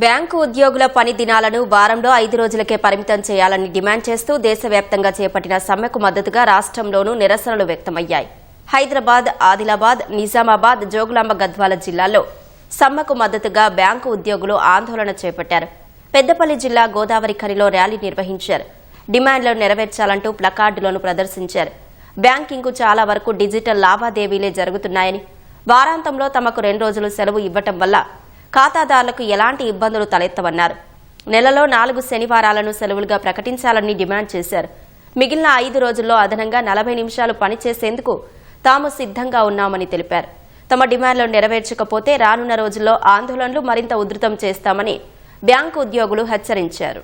Bank ఉద్యోగుల పని దినాలను వారంలో 5 రోజులకే పరిమితం చేయాలని డిమాండ్ చేస్తూ దేశవ్యాప్తంగా చేపట్టిన సమ్మెకు మద్దతుగా రాష్ట్రంలోనూ నిరసనలు వ్యక్తమయ్యాయి. హైదరాబాద్, ఆదిలాబాద్, నిజామాబాద్, జోగులాంబ గద్వాల జిల్లాల్లో సమ్మెకు మద్దతుగా బ్యాంకు ఉద్యోగులు ఆందోళన చేపట్టారు. పెద్దపల్లి జిల్లా గోదావరి ఖనిలో ర్యాలీ నిర్వహించారు. డిమాండ్లను నెరవేర్చాలంటూ ప్లకార్డులను ప్రదర్శించారు. బ్యాంకింగ్కు చాలా వరకు డిజిటల్ లావాదేవీలే జరుగుతున్నాయని, వారాంతంలో తమకు 2 రోజులు సెలవు ఇవ్వటం వల్ల ఖాతాదారులకు ఎలాంటి ఇబ్బందులు తలెత్తవన్నారు. నెలలో 4 శనివారాలను సెలవులుగా ప్రకటించాలని డిమాండ్ చేశారు. మిగిలిన 5 రోజుల్లో అదనంగా 40 నిమిషాలు పనిచేసేందుకు తాము సిద్ధంగా ఉన్నామని తెలిపారు. తమ డిమాండ్లను నెరవేర్చకపోతే రానున్న రోజుల్లో ఆందోళనలు మరింత ఉధృతం చేస్తామని బ్యాంకు ఉద్యోగులు హెచ్చరించారు.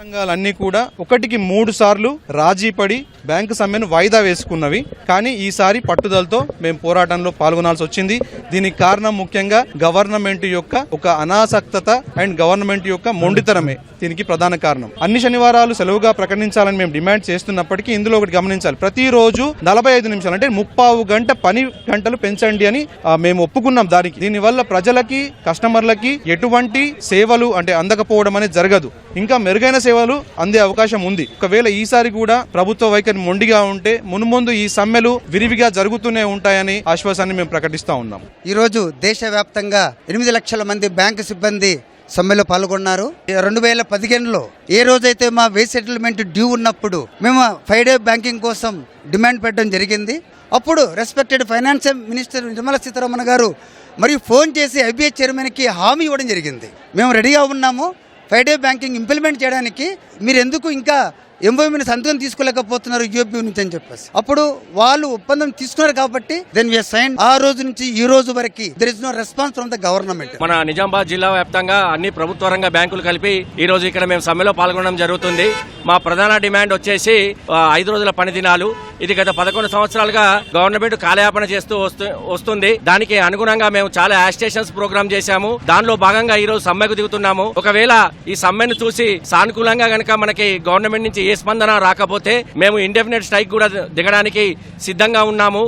సంఘాలన్నీ కూడా 1కి 3 సార్లు రాజీ పడి బ్యాంకు సమ్మెను వాయిదా వేసుకున్నవి. కానీ ఈసారి పట్టుదలతో మేము పోరాటంలో పాల్గొనాల్సి వచ్చింది. దీనికి కారణం ముఖ్యంగా గవర్నమెంట్ యొక్క ఒక అనాసక్తత అండ్ గవర్నమెంట్ యొక్క మొండితనమే దీనికి ప్రధాన కారణం. అన్ని శనివారాలు సెలవుగా ప్రకటించాలని మేము డిమాండ్ చేస్తున్నప్పటికీ ఇందులో ఒకటి గమనించాలి. ప్రతిరోజు 45 నిమిషాలు అంటే 30 గంట పని గంటలు పెంచండి అని మేము ఒప్పుకున్నాం. దీనివల్ల ప్రజలకి, కస్టమర్లకి ఎటువంటి సేవలు అంటే అందకపోవడం అనేది జరగదు. ఇంకా మెరుగైన సేవలు అందే అవకాశం ఉంది. ఒకవేళ ఈసారి కూడా ప్రభుత్వ వైఖరి మొండిగా ఉంటే మున్ముందు ఈ సమ్మెలు విరివిగా జరుగుతూనే ఉంటాయని ఆశ్వాసాన్ని మేము ప్రకటిస్తా ఉన్నాం. ఈ రోజు దేశవ్యాప్తంగా 8 లక్షల మంది బ్యాంకు సిబ్బంది సమ్మెలో పాల్గొన్నారు. 2015లో ఏ రోజైతే మా వేజ్ సెటిల్మెంట్ డ్యూ ఉన్నప్పుడు మేము 5 డే బ్యాంకింగ్ కోసం డిమాండ్ పెట్టడం జరిగింది. అప్పుడు respected finance minister Nirmala Sitharaman గారు మరియు ఫోన్ చేసి ఐబీఐ చైర్మన్కి హామీ ఇవ్వడం జరిగింది. మేము రెడీగా ఉన్నాము 5 డే బ్యాంకింగ్ ఇంప్లిమెంట్ చేయడానికి, మీరు ఎందుకు ఇంకా ఎంఓయూని సంతకం తీసుకోలేకపోతున్నారు యూపీ నుంచి అని చెప్పేసి. అప్పుడు వాళ్ళు ఒప్పందం తీసుకున్నారు కాబట్టి దెన్ వి సైన్. ఆ రోజు నుంచి ఈ రోజు వరకు there is no response from the government. మన నిజామాబాద్ జిల్లా వ్యాప్తంగా అన్ని ప్రభుత్వ రంగ బ్యాంకులు కలిపి ఈ రోజు ఇక్కడ మేము సమ్మెలో పాల్గొనడం జరుగుతుంది. మా ప్రధాన డిమాండ్ వచ్చేసి 5 రోజుల పని దినాలు. ఇది గత 11 సంవత్సరాలుగా గవర్నమెంట్ కాలయాపన చేస్తూ వస్తుంది. దానికి అనుగుణంగా మేము చాలా యాజిటేషన్స్ ప్రోగ్రామ్ చేశాము. దానిలో భాగంగా ఈ రోజు సమ్మెకు దిగుతున్నాము. ఒకవేళ ఈ సమ్మెను చూసి సానుకూలంగా గనక మనకి గవర్నమెంట్ నుంచి ఏ స్పందన రాకపోతే మేము ఇండెఫినెట్ స్ట్రైక్ కూడా దిగడానికి సిద్ధంగా ఉన్నాము.